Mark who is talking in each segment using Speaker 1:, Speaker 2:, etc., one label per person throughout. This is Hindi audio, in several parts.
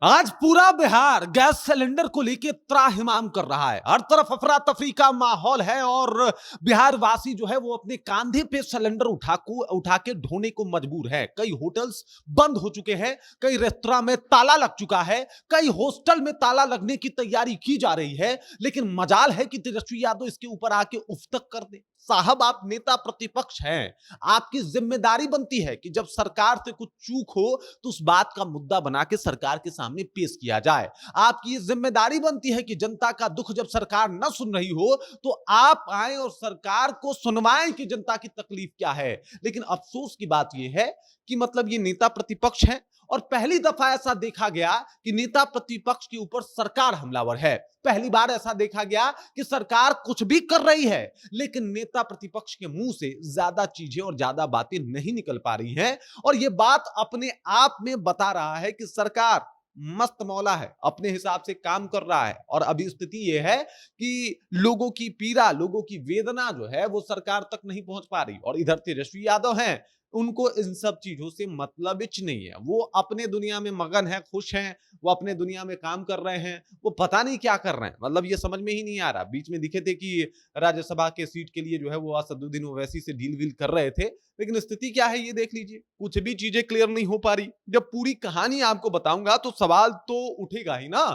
Speaker 1: आज पूरा बिहार गैस सिलेंडर को लेके त्राहिमाम कर रहा है। हर तरफ अफरा तफरी का माहौल है और बिहार वासी जो है वो अपने कांधे पे सिलेंडर उठा के ढोने को मजबूर है। कई होटल्स बंद हो चुके हैं, कई रेस्तरां में ताला लग चुका है, कई हॉस्टल में ताला लगने की तैयारी की जा रही है। लेकिन मजाल है कि तेजस्वी यादव इसके ऊपर आके उफ तक कर दे। साहब, आप नेता प्रतिपक्ष हैं, आपकी जिम्मेदारी बनती है कि जब सरकार से कुछ चूक हो तो उस बात का मुद्दा बना के सरकार के सामने पेश किया जाए। आपकी ये जिम्मेदारी बनती है कि जनता का दुख जब सरकार न सुन रही हो तो आप आए और सरकार को सुनवाएं कि जनता की तकलीफ क्या है। लेकिन अफसोस की बात यह है कि मतलब ये नेता प्रतिपक्ष है और पहली दफा ऐसा देखा गया कि नेता प्रतिपक्ष के ऊपर सरकार हमलावर है। पहली बार ऐसा देखा गया कि सरकार कुछ भी कर रही है लेकिन नेता प्रतिपक्ष के मुंह से ज्यादा चीजें और ज्यादा बातें नहीं निकल पा रही हैं। और यह बात अपने आप में बता रहा है कि सरकार मस्त मौला है, अपने हिसाब से काम कर रहा है। और अभी स्थिति यह है कि लोगों की पीड़ा, लोगों की वेदना जो है वो सरकार तक नहीं पहुंच पा रही। और इधर तेजस्वी यादव हैं, उनको इन सब चीजों से मतलब ही नहीं है। वो अपने दुनिया में मगन है, खुश हैं, वो अपने दुनिया में काम कर रहे हैं, वो पता नहीं क्या कर रहे हैं। मतलब ये समझ में ही नहीं आ रहा। बीच में दिखे थे कि राज्यसभा के सीट के लिए जो है वो असदुद्दीन ओवैसी से डील वील कर रहे थे, लेकिन स्थिति क्या है ये देख लीजिए। कुछ भी चीजें क्लियर नहीं हो पा रही। जब पूरी कहानी आपको बताऊंगा तो सवाल तो उठेगा ही ना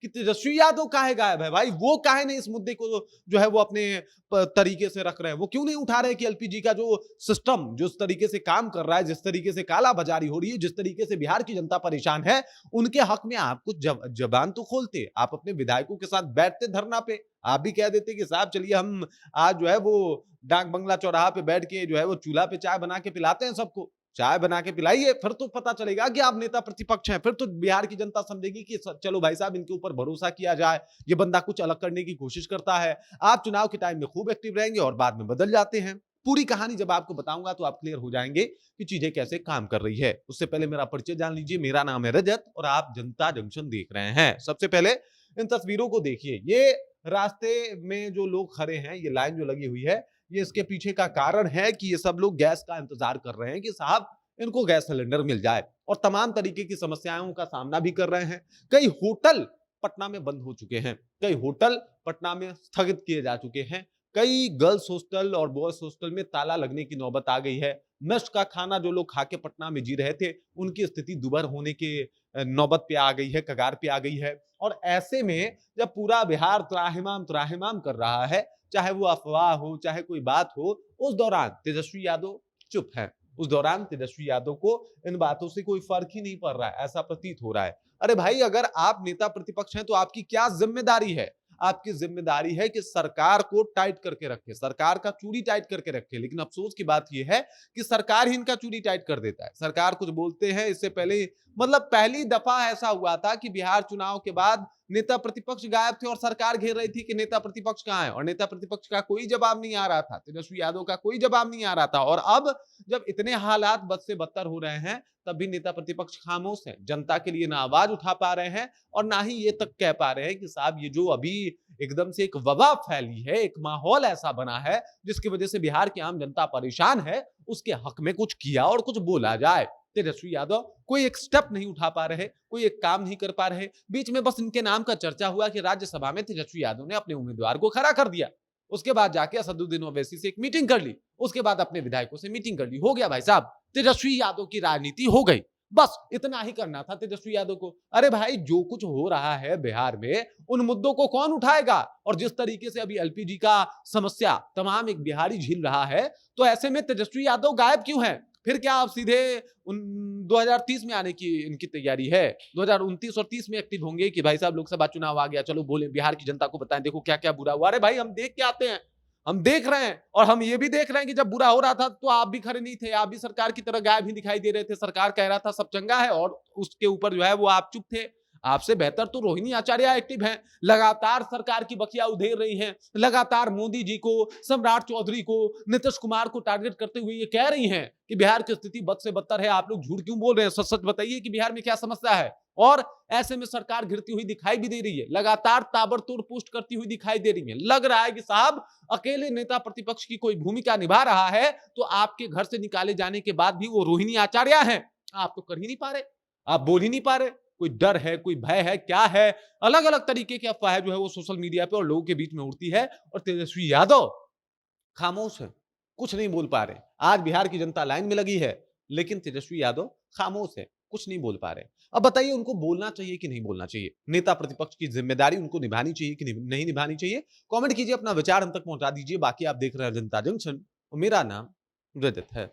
Speaker 1: कि तेजस्वी यादव काहे गायब है भाई। वो काहे नहीं इस मुद्दे को जो है वो अपने तरीके से रख रहे हैं। वो क्यों नहीं उठा रहे कि एलपीजी का जो सिस्टम जिस तरीके से काम कर रहा है, जिस तरीके से काला बाजारी हो रही है, जिस तरीके से बिहार की जनता परेशान है, उनके हक में आप कुछ जबान तो खोलते। आप अपने विधायकों के साथ बैठते धरना पे, आप भी कह देते कि साहब चलिए हम आज जो है वो डाक बंगला चौराहा पे बैठ के जो है वो चूल्हा पे चाय बना के पिलाते हैं सबको। चाय बना के पिलाइए, फिर तो पता चलेगा कि आप नेता प्रतिपक्ष हैं। फिर तो बिहार की जनता समझेगी कि चलो भाई साहब इनके ऊपर भरोसा किया जाए, ये बंदा कुछ अलग करने की कोशिश करता है। आप चुनाव के टाइम में खूब एक्टिव रहेंगे और बाद में बदल जाते हैं। पूरी कहानी जब आपको बताऊंगा तो आप क्लियर हो जाएंगे कि चीजें कैसे काम कर रही है। उससे पहले मेरा परिचय जान लीजिए। मेरा नाम है रजत और आप जनता जंक्शन देख रहे हैं। सबसे पहले इन तस्वीरों को देखिए। ये रास्ते में जो लोग खड़े हैं, ये लाइन जो लगी हुई है, ये इसके पीछे का कारण है कि ये सब लोग गैस का इंतजार कर रहे हैं कि साहब इनको गैस सिलेंडर मिल जाए। और तमाम तरीके की समस्याओं का सामना भी कर रहे हैं। कई होटल पटना में बंद हो चुके हैं, कई होटल पटना में स्थगित किए जा चुके हैं, कई गर्ल्स हॉस्टल और बॉयज हॉस्टल में ताला लगने की नौबत आ गई है। मेस का खाना जो लोग खा के पटना में जी रहे थे, उनकी स्थिति दुभर होने के नौबत पे आ गई है, कगार पे आ गई है। और ऐसे में जब पूरा बिहार त्राहिमाम त्राहिमाम कर रहा है, चाहे वो अफवाह हो, चाहे कोई बात हो, उस दौरान तेजस्वी यादव चुप है। उस दौरान तेजस्वी यादव को इन बातों से कोई फर्क ही नहीं पड़ रहा है, ऐसा प्रतीत हो रहा है। अरे भाई, अगर आप नेता प्रतिपक्ष हैं तो आपकी क्या जिम्मेदारी है? आपकी जिम्मेदारी है कि सरकार को टाइट करके रखे, सरकार का चूड़ी टाइट करके रखे। लेकिन अफसोस की बात यह है कि सरकार ही इनका चूड़ी टाइट कर देता है। सरकार कुछ बोलते हैं, इससे पहले मतलब पहली दफा ऐसा हुआ था कि बिहार चुनाव के बाद नेता प्रतिपक्ष गायब थे और सरकार घेर रही थी कि नेता प्रतिपक्ष कहां है। और नेता प्रतिपक्ष का कोई जवाब नहीं आ रहा था, तेजस्वी यादव का कोई जवाब नहीं आ रहा था। और अब जब इतने हालात बद से बदतर हो रहे हैं, तब भी नेता प्रतिपक्ष खामोश हैं। जनता के लिए ना आवाज उठा पा रहे हैं और ना ही ये तक कह पा रहे हैं कि साहब ये जो अभी एकदम से एक वबा फैली है, एक माहौल ऐसा बना है जिसकी वजह से बिहार की आम जनता परेशान है, उसके हक में कुछ किया और कुछ बोला जाए। तेजस्वी यादव कोई एक स्टेप नहीं उठा पा रहे, कोई एक काम नहीं कर पा रहे। बीच में बस इनके नाम का चर्चा हुआ कि राज्यसभा में तेजस्वी यादव ने अपने उम्मीदवार को खड़ा कर दिया। उसके बाद जाके असदुद्दीन ओवैसी से एक मीटिंग कर ली, उसके बाद अपने विधायकों से मीटिंग कर ली। हो गया भाई साहब, तेजस्वी यादव की राजनीति हो गई। बस इतना ही करना था तेजस्वी यादव को। अरे भाई, जो कुछ हो रहा है बिहार में, उन मुद्दों को कौन उठाएगा? और जिस तरीके से अभी एलपीजी का समस्या तमाम एक बिहारी झेल रहा है, तो ऐसे में तेजस्वी यादव गायब क्यों है? फिर क्या आप सीधे 2030 में आने की इनकी तैयारी है? 2029 और 30 में एक्टिव होंगे कि भाई साहब लोकसभा चुनाव आ गया, चलो बोले बिहार की जनता को बताएं देखो क्या क्या बुरा हुआ। अरे भाई, हम देख के आते हैं, हम देख रहे हैं। और हम ये भी देख रहे हैं कि जब बुरा हो रहा था तो आप भी खड़े नहीं थे, आप भी सरकार की तरह गायब ही दिखाई दे रहे थे। सरकार कह रहा था सब चंगा है और उसके ऊपर जो है वो आप चुप थे। आपसे बेहतर तो रोहिणी आचार्य एक्टिव हैं, लगातार सरकार की बखिया उधेड़ रही हैं, लगातार मोदी जी को, सम्राट चौधरी को, नीतीश कुमार को टारगेट करते हुए ये कह रही हैं कि बिहार की स्थिति बद से बदतर है। आप लोग झूठ क्यों बोल रहे हैं? सच सच बताइए कि बिहार में क्या समस्या है। और ऐसे में सरकार घिरती हुई दिखाई भी दे रही है, लगातार ताबड़तोड़ पोस्ट करती हुई दिखाई दे रही है। लग रहा है कि साहब अकेले नेता प्रतिपक्ष की कोई भूमिका निभा रहा है तो आपके घर से निकाले जाने के बाद भी वो रोहिणी आचार्य हैं। आप तो कर ही नहीं पा रहे, आप बोल ही नहीं पा रहे। कोई डर है, कोई भय है, क्या है? अलग-अलग तरीके की अफ़वाहें जो है वो सोशल मीडिया पे और लोगों के बीच में उड़ती है और तेजस्वी यादव खामोश है, कुछ नहीं बोल पा रहे। आज बिहार की जनता लाइन में लगी है, लेकिन तेजस्वी यादव खामोश है, कुछ नहीं बोल पा रहे। अब बताइए उनको बोलना चाहिए कि नहीं बोलना चाहिए? नेता प्रतिपक्ष की ज़िम्मेदारी उनको निभानी चाहिए कि नहीं निभानी चाहिए? कमेंट कीजिए, अपना विचार हम तक पहुँचा दीजिए। बाकी आप देख रहे हैं जनता जंक्शन और मेरा नाम रजत है।